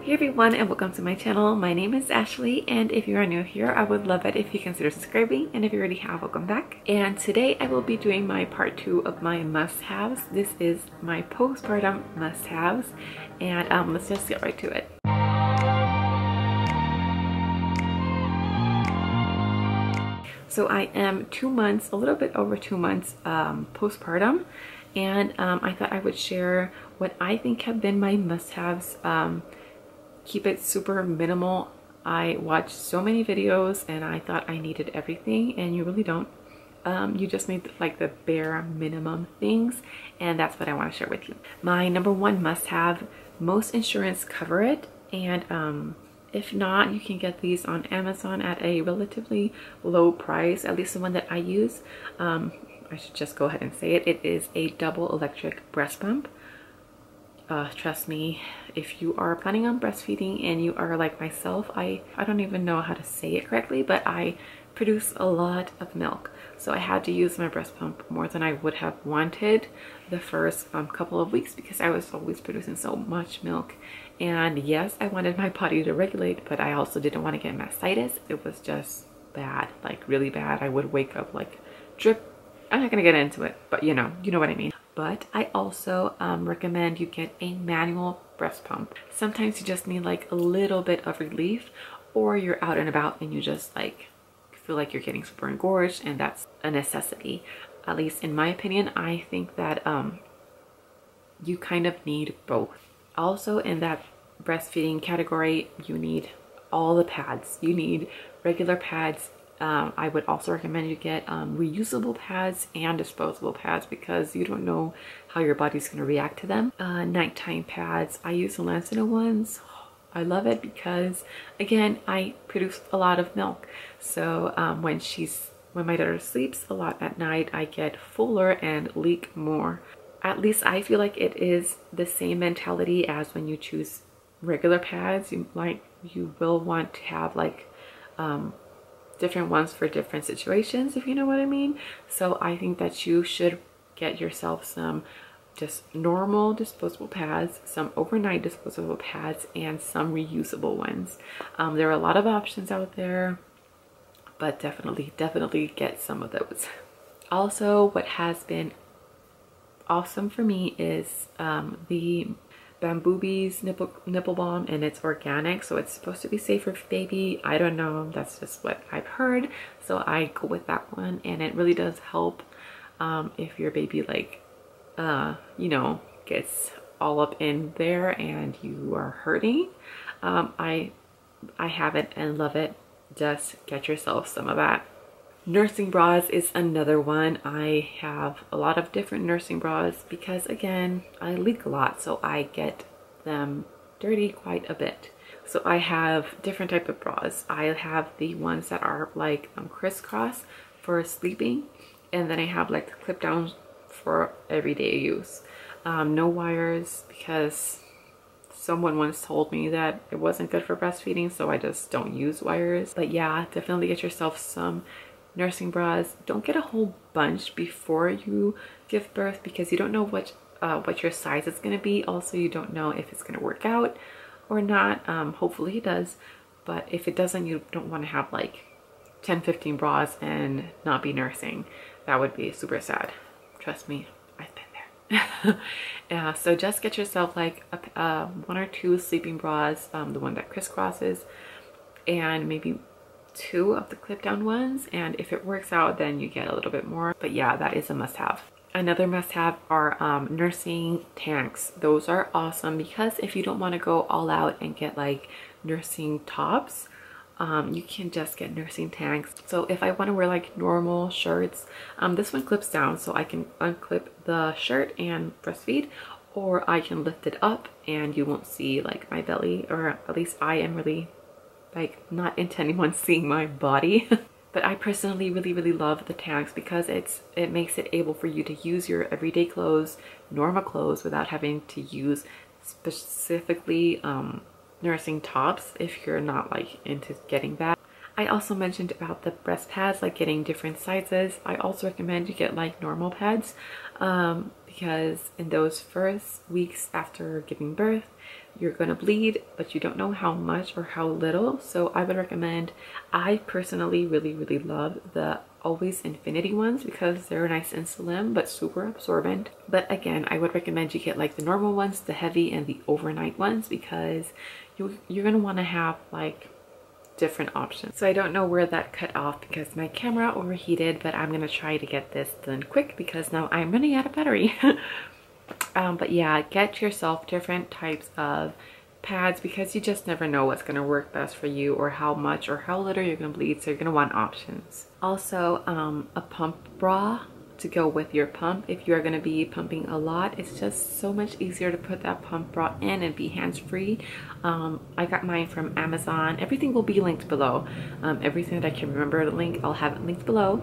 Hey everyone, and welcome to my channel. My name is Ashley, and if you are new here, I would love it if you consider subscribing, and if you already have, welcome back. And today I will be doing my part 2 of my must-haves. This is my postpartum must-haves, and let's just get right to it. So I am 2 months, a little bit over 2 months postpartum, and I thought I would share what I think have been my must-haves. Keep it super minimal. I watched so many videos and I thought I needed everything, and you really don't. You just need like the bare minimum things, and that's what I want to share with you. My number one must-have: most insurance cover it, and if not, you can get these on Amazon at a relatively low price, at least the one that I use. I should just go ahead and say it. It is a double electric breast pump. Trust me, if you are planning on breastfeeding and you are like myself, I don't even know how to say it correctly, but I produce a lot of milk. So I had to use my breast pump more than I would have wanted the first couple of weeks, because I was always producing so much milk. And yes, I wanted my body to regulate, but I also didn't want to get mastitis. It was just bad, like really bad. I would wake up like drip. I'm not gonna get into it, but you know what I mean. But I also recommend you get a manual breast pump. Sometimes you just need like a little bit of relief, or you're out and about and you just like feel like you're getting super engorged, and that's a necessity. At least in my opinion, I think that you kind of need both. Also in that breastfeeding category, you need all the pads. You need regular pads. I would also recommend you get reusable pads and disposable pads, because you don't know how your body's going to react to them. Nighttime pads. I use the Lancino ones. I love it because, again, I produce a lot of milk. So when my daughter sleeps a lot at night, I get fuller and leak more. At least I feel like it is the same mentality as when you choose regular pads. You will want to have like different ones for different situations, if you know what I mean. So I think that you should get yourself some just normal disposable pads, some overnight disposable pads, and some reusable ones. There are a lot of options out there, but definitely get some of those. Also, what has been awesome for me is the Bamboobies nipple balm, and it's organic, so it's supposed to be safe for baby. I don't know, that's just what I've heard, so I go with that one. And it really does help if your baby like you know, gets all up in there and you are hurting. I have it and love it. Just get yourself some of that. Nursing bras is another one. I have a lot of different nursing bras because, again, I leak a lot, so I get them dirty quite a bit. So I have different type of bras. I have the ones that are like crisscross for sleeping, and then I have like the clip down for everyday use. No wires, because someone once told me that it wasn't good for breastfeeding, so I just don't use wires. But yeah, definitely get yourself some nursing bras. Don't get a whole bunch before you give birth, because you don't know what your size is going to be. Also, you don't know if it's going to work out or not. Hopefully it does, but if it doesn't, you don't want to have like 10-15 bras and not be nursing. That would be super sad. Trust me, I've been there. Yeah, so just get yourself like one or two sleeping bras, the one that crisscrosses, and maybe 2 of the clip down ones, and if it works out, then you get a little bit more. But yeah, that is a must-have. Another must-have are nursing tanks. Those are awesome, because if you don't want to go all out and get like nursing tops, you can just get nursing tanks. So if I want to wear like normal shirts, this one clips down, so I can unclip the shirt and breastfeed, or I can lift it up and you won't see like my belly, or at least I am really like not into anyone seeing my body. But I personally really love the tanks, because it makes it able for you to use your everyday clothes, normal clothes, without having to use specifically nursing tops if you're not like into getting that. I also mentioned about the breast pads, like getting different sizes. I also recommend you get like normal pads, because in those first weeks after giving birth, you're gonna bleed, but you don't know how much or how little. So I would recommend, I personally really love the Always Infinity ones because they're nice and slim but super absorbent. But again, I would recommend you get like the normal ones, the heavy and the overnight ones, because you're gonna want to have like different options. So I don't know where that cut off because my camera overheated, but I'm gonna try to get this done quick because now I'm running out of battery. But yeah, get yourself different types of pads because you just never know what's going to work best for you or how much or how little you're going to bleed, so you're going to want options. Also, a pump bra to go with your pump. If you are going to be pumping a lot, it's just so much easier to put that pump bra in and be hands-free. I got mine from Amazon. Everything will be linked below. Everything that I can remember to link, I'll have it linked below.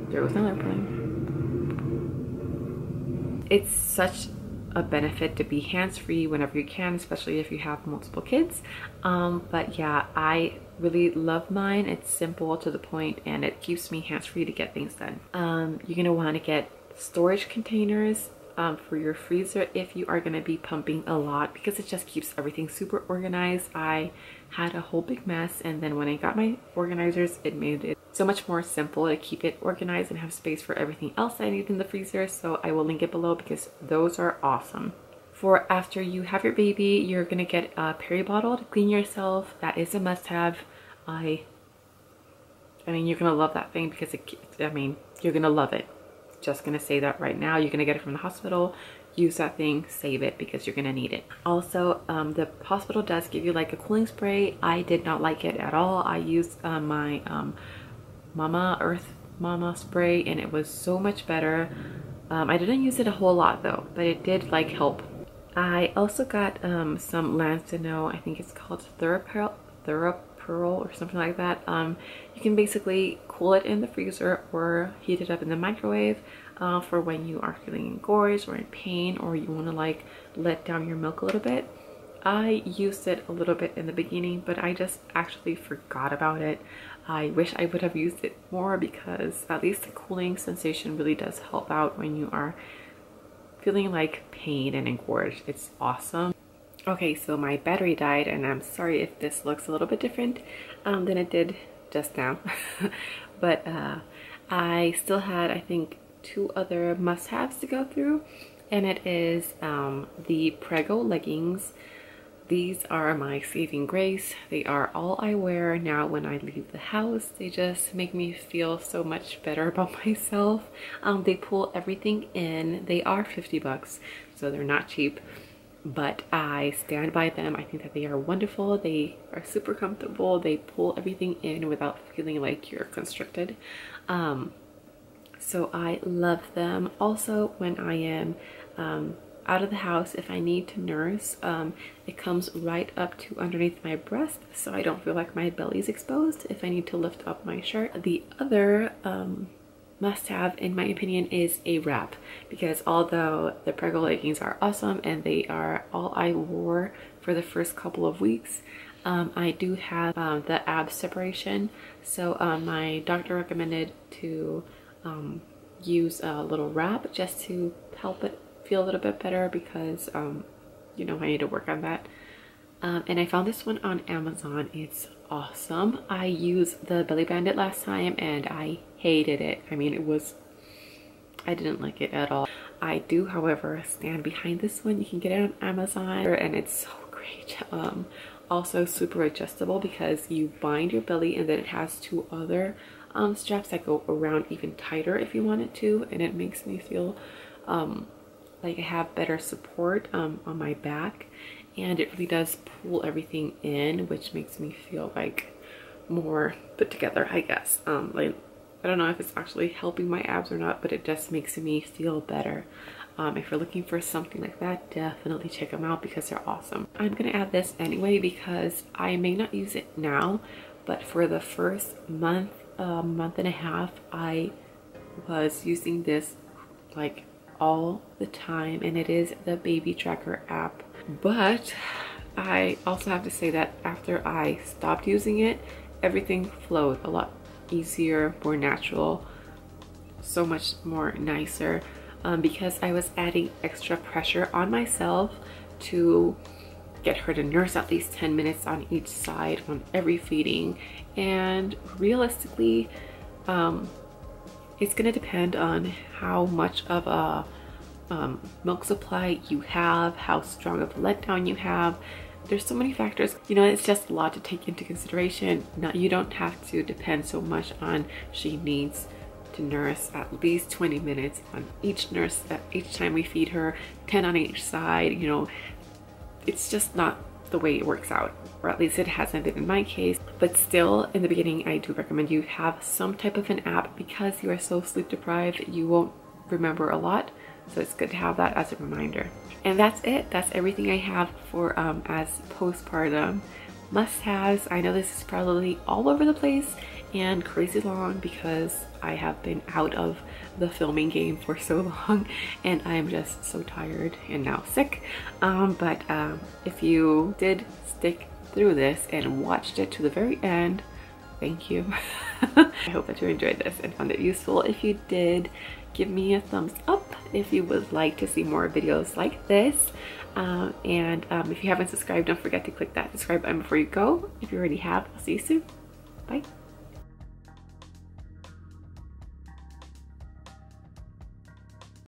There was another plane. It's such a benefit to be hands-free whenever you can, especially if you have multiple kids. But yeah, I really love mine. It's simple to the point and it keeps me hands-free to get things done. You're gonna want to get storage containers for your freezer if you are going to be pumping a lot, because it just keeps everything super organized. I had a whole big mess, and then when I got my organizers, it made it so much more simple to keep it organized and have space for everything else I need in the freezer. So I will link it below because those are awesome. For after you have your baby, you're gonna get a peri bottle to clean yourself. That is a must-have. I mean, you're gonna love that thing because you're gonna love it. Just gonna say that right now. You're gonna get it from the hospital. Use that thing, save it, because you're gonna need it. Also, the hospital does give you like a cooling spray. I did not like it at all. I used my Earth Mama spray, and it was so much better. I didn't use it a whole lot though, but it did like help. I also got some Lansano, I think it's called Therapearl or something like that. You can basically cool it in the freezer or heat it up in the microwave for when you are feeling engorged or in pain, or you want to like let down your milk a little bit. I used it a little bit in the beginning, but I just actually forgot about it. I wish I would have used it more, because at least the cooling sensation really does help out when you are feeling like pain and engorged. It's awesome. Okay, so my battery died, and I'm sorry if this looks a little bit different than it did just now. But I still had, I think, 2 other must-haves to go through, and it is the Prego leggings. These are my saving grace. They are all I wear now when I leave the house. They just make me feel so much better about myself. They pull everything in. They are 50 bucks, so they're not cheap, but I stand by them. I think that they are wonderful. They are super comfortable. They pull everything in without feeling like you're constricted. So I love them. Also, when I am out of the house, if I need to nurse, it comes right up to underneath my breast, so I don't feel like my belly's exposed if I need to lift up my shirt. The other must-have, in my opinion, is a wrap, because although the Prego leggings are awesome and they are all I wore for the first couple of weeks, I do have the ab separation, so my doctor recommended to use a little wrap just to help it feel a little bit better, because you know, I need to work on that. And I found this one on Amazon. It's awesome. I used the Belly Bandit last time and I hated it. I mean, I didn't like it at all. I do, however, stand behind this one. You can get it on Amazon and it's so great. Also super adjustable, because you bind your belly and then it has 2 other straps that go around even tighter if you want it to, and it makes me feel like I have better support on my back, and it really does pull everything in, which makes me feel like more put together, I guess. Like, I don't know if it's actually helping my abs or not, but it just makes me feel better. If you're looking for something like that, definitely check them out because they're awesome. I'm gonna add this anyway because I may not use it now, but for the first month and a half, I was using this like all the time, and it is the baby tracker app. But I also have to say that after I stopped using it, everything flowed a lot easier, more natural, so much more nicer, because I was adding extra pressure on myself to get her to nurse at least 10 minutes on each side on every feeding. And realistically, it's going to depend on how much of a milk supply you have, how strong of a letdown you have. There's so many factors, you know, it's just a lot to take into consideration. Now, you don't have to depend so much on she needs to nurse at least 20 minutes on each nurse each time we feed her, 10 on each side. You know, it's just not the way it works out, or at least it hasn't been in my case. But still, in the beginning, I do recommend you have some type of an app, because you are so sleep deprived you won't remember a lot, so it's good to have that as a reminder. And that's it. That's everything I have for as postpartum must-haves. I know this is probably all over the place and crazy long because I have been out of the filming game for so long and I'm just so tired and now sick. But if you did stick through this and watched it to the very end, thank you. I hope that you enjoyed this and found it useful. If you did, give me a thumbs up if you would like to see more videos like this. If you haven't subscribed, don't forget to click that subscribe button before you go. If you already have, I'll see you soon. Bye.